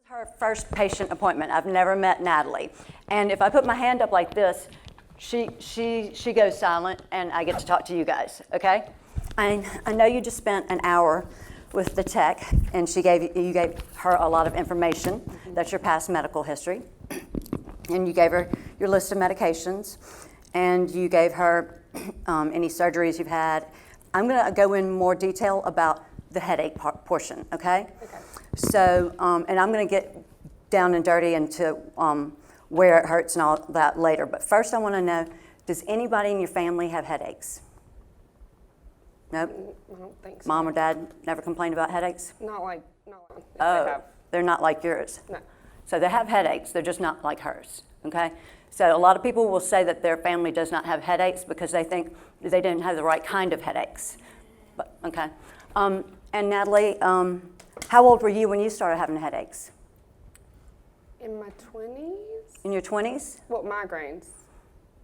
Her first patient appointment. I've never met Natalie. And if I put my hand up like this, she goes silent and I get to talk to you guys, okay? I know you just spent an hour with the tech and you gave her a lot of information. That's your past medical history. And you gave her your list of medications and you gave her any surgeries you've had. I'm gonna go in more detail about the headache portion, okay? Okay. So, and I'm going to get down and dirty into where it hurts and all that later. But first I want to know, does anybody in your family have headaches? Nope? I don't think so. Mom or dad never complained about headaches? No. Oh, they're not like yours? No. So they have headaches, they're just not like hers, okay? So a lot of people will say that their family does not have headaches because they think they didn't have the right kind of headaches. But, okay. And Natalie, how old were you when you started having headaches? In my 20s. In your 20s? Well, migraines.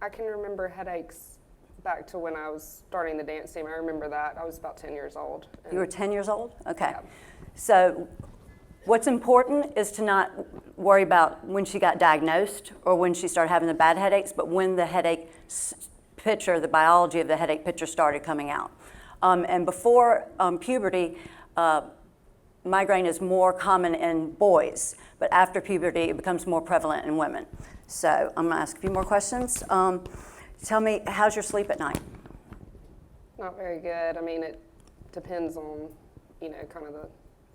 I can remember headaches back to when I was starting the dance team. I remember that. I was about 10 years old. You were 10 years old? Okay. Yeah. So what's important is to not worry about when she got diagnosed or when she started having the bad headaches, but when the headache picture, the biology of the headache picture started coming out. And before puberty, migraine is more common in boys, but after puberty, it becomes more prevalent in women. So I'm gonna ask a few more questions. Tell me, how's your sleep at night? Not very good. I mean, it depends on, kind of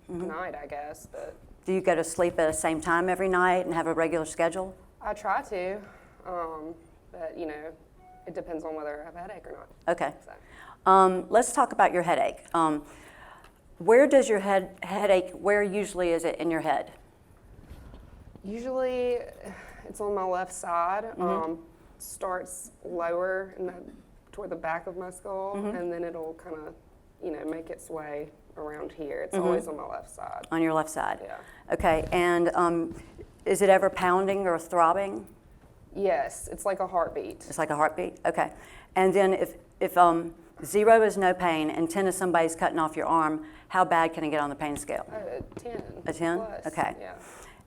the night, I guess. But Do you go to sleep at the same time every night and have a regular schedule? I try to, but it depends on whether I have a headache or not. Okay. So. Let's talk about your headache. Where does your headache, where usually is it in your head? Usually it's on my left side. Starts lower toward the back of my skull, and then it'll kind of, make its way around here. It's always on my left side. On your left side? Yeah. Okay, and is it ever pounding or throbbing? Yes, it's like a heartbeat. It's like a heartbeat? Okay. And then if 0 is no pain and 10 is somebody's cutting off your arm, how bad can it get on the pain scale? 10. A 10? Plus. Okay. Yeah.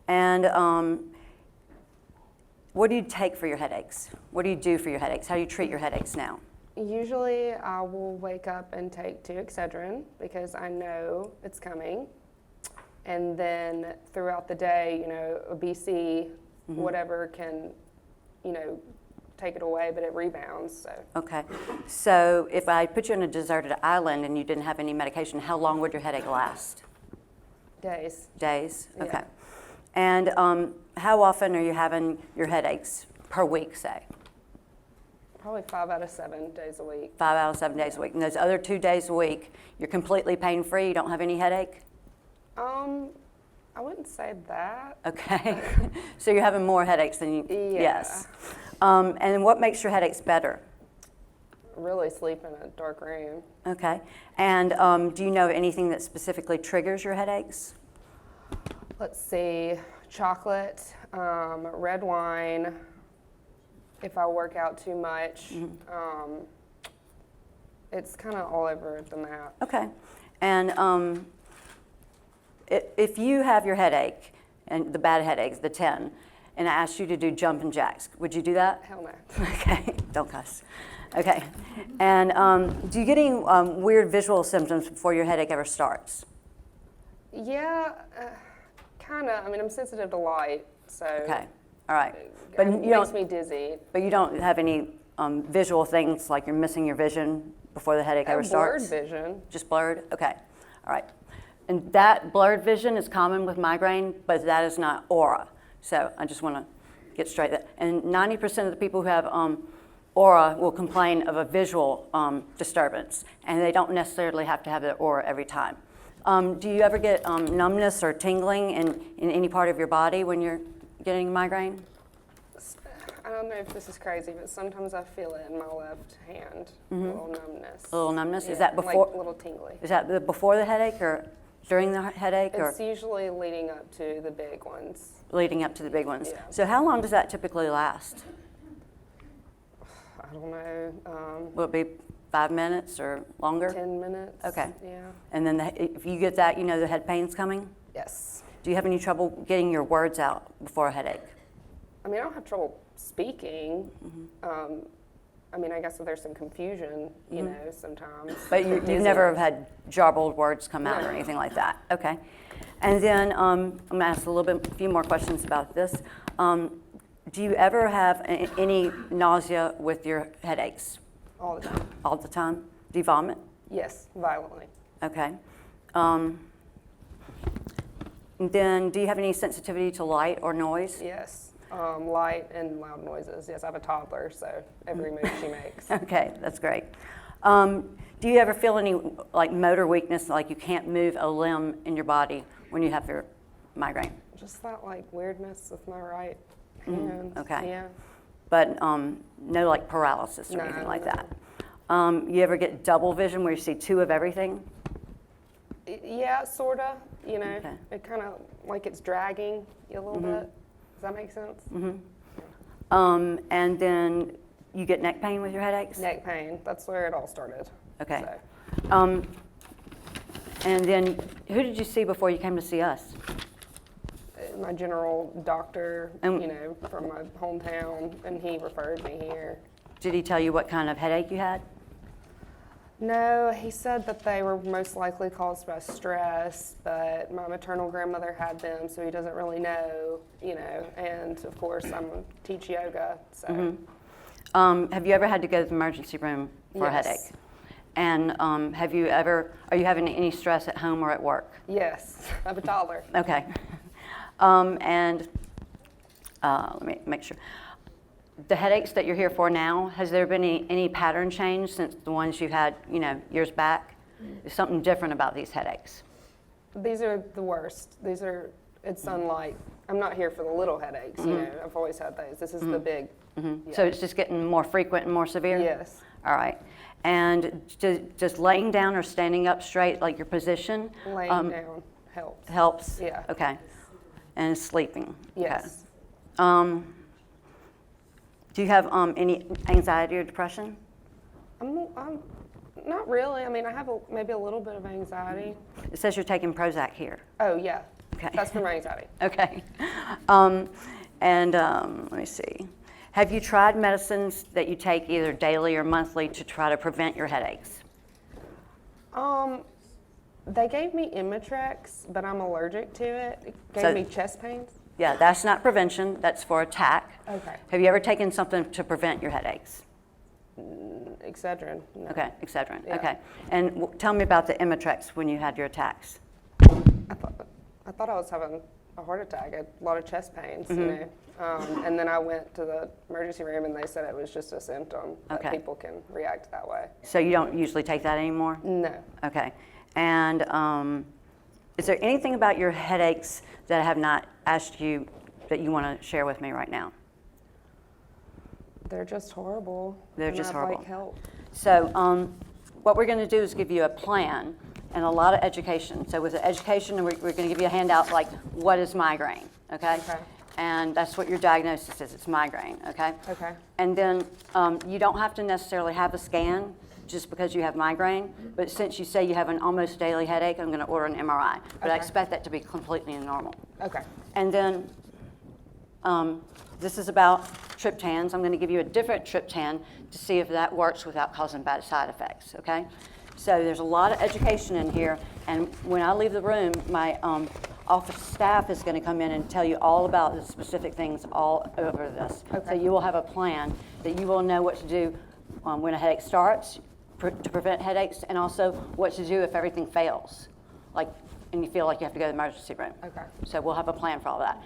And what do you take for your headaches? What do you do for your headaches? How do you treat your headaches now? Usually I will wake up and take 2 Excedrin because I know it's coming. And then throughout the day, a BC, whatever can, take it away, but it rebounds. So. Okay. So if I put you on a deserted island and you didn't have any medication, how long would your headache last? Days. Days? Yeah. Okay. And how often are you having your headaches per week, say? Probably 5 out of 7 days a week. 5 out of 7 days a week. And those other 2 days a week, you're completely pain-free, you don't have any headache? I wouldn't say that. Okay. So you're having more headaches than you... Yeah. Yes. And what makes your headaches better? Really sleep in a dark room. Okay. And do you know anything that specifically triggers your headaches? Let's see, chocolate, red wine, if I work out too much. It's kind of all over the map. Okay. And if you have your headache, and the bad headaches, the 10, and I asked you to do jumping jacks, would you do that? Hell no. Okay, don't cuss. Okay. And do you get any weird visual symptoms before your headache ever starts? Yeah, kind of. I mean, I'm sensitive to light, so. Okay. All right. But it makes me dizzy. But you don't have any visual things like you're missing your vision before the headache ever starts? Blurred vision. Just blurred? Okay. All right. And that blurred vision is common with migraine, but that is not aura. So I just want to get straight that. And 90% of the people who have aura will complain of a visual disturbance, and they don't necessarily have to have the aura every time. Do you ever get numbness or tingling in any part of your body when you're getting a migraine? I don't know if this is crazy, but sometimes I feel it in my left hand, a little numbness. A little numbness? Yeah, Is that before? Like a little tingly. Is that before the headache or during the headache? It's usually leading up to the big ones. Leading up to the big ones. Yeah. So how long does that typically last? I don't know. Will it be 5 minutes or longer? 10 minutes. Okay. Yeah. And then if you get that, you know the head pain's coming? Yes. Do you have any trouble getting your words out before a headache? I mean, I don't have trouble speaking. I mean, I guess there's some confusion, you know, sometimes. But you've never had jarbled words come out or anything like that? Okay. And then I'm going to ask a few more questions about this. Do you ever have any nausea with your headaches? All the time. All the time? Do you vomit? Yes, violently. Okay. Then do you have any sensitivity to light or noise? Yes, light and loud noises. Yes, I have a toddler, so every move she makes. Okay, that's great. Do you ever feel any like motor weakness, like you can't move a limb in your body when you have your migraine? Just that like weirdness with my right hand. Okay. Yeah. But no like paralysis or anything like that? You ever get double vision where you see two of everything? Yeah, sorta. You know, Okay. it kind of like it's dragging you a little bit. Does that make sense? And then you get neck pain with your headaches? Neck pain. That's where it all started. Okay. So. And then who did you see before you came to see us? My general doctor, And- you know, from my hometown, and he referred me here. Did he tell you what kind of headache you had? No, he said that they were most likely caused by stress, but my maternal grandmother had them, so he doesn't really know, you know, and of course I'm teach yoga, so. Have you ever had to go to the emergency room for a Yes. headache? And are you having any stress at home or at work? Yes, I have a toddler. Okay. Let me make sure. The headaches that you're here for now, has there been any pattern change since the ones you had, you know, years back? Is something different about these headaches? These are the worst. It's unlike, I'm not here for the little headaches, you know, I've always had those. This is the big. Yeah. So it's just getting more frequent and more severe? Yes. All right. And just laying down or standing up straight, like your position? Laying down helps. Helps? Yeah. Okay. And sleeping? Yes. Okay. Do you have any anxiety or depression? I'm not really. I mean, I have maybe a little bit of anxiety. It says you're taking Prozac here. Oh, yeah. Okay. That's for my anxiety. Okay. Let me see. Have you tried medicines that you take either daily or monthly to try to prevent your headaches? They gave me Imitrex, but I'm allergic to it. It gave So- me chest pains. Yeah, that's not prevention, that's for attack. Okay. Have you ever taken something to prevent your headaches? Excedrin. No. Okay, Excedrin, Yeah. okay. And tell me about the Imitrex when you had your attacks. I thought I was having a heart attack. I had a lot of chest pains, you know. And then I went to the emergency room and they said it was just a symptom that Okay. people can react that way. So you don't usually take that anymore? No. Okay. And is there anything about your headaches that I have not asked you that you want to share with me right now? They're just horrible. They're and just I'd horrible. like help. So what we're going to do is give you a plan and a lot of education. So with the education, we're going to give you a handout like, what is migraine, okay? Okay. And that's what your diagnosis is, it's migraine, okay? Okay. And then you don't have to necessarily have a scan just because you have migraine, but since you say you have an almost daily headache, I'm going to order an MRI. But I Okay. expect that to be completely normal. Okay. And then this is about triptans. I'm going to give you a different triptan to see if that works without causing bad side effects, okay? So there's a lot of education in here, and when I leave the room, my office staff is going to come in and tell you all about the specific things all over this. Okay. So you will have a plan that you will know what to do when a headache starts to prevent headaches, and also what to do if everything fails, like, and you feel like you have to go to the emergency room. Okay. So we'll have a plan for all that.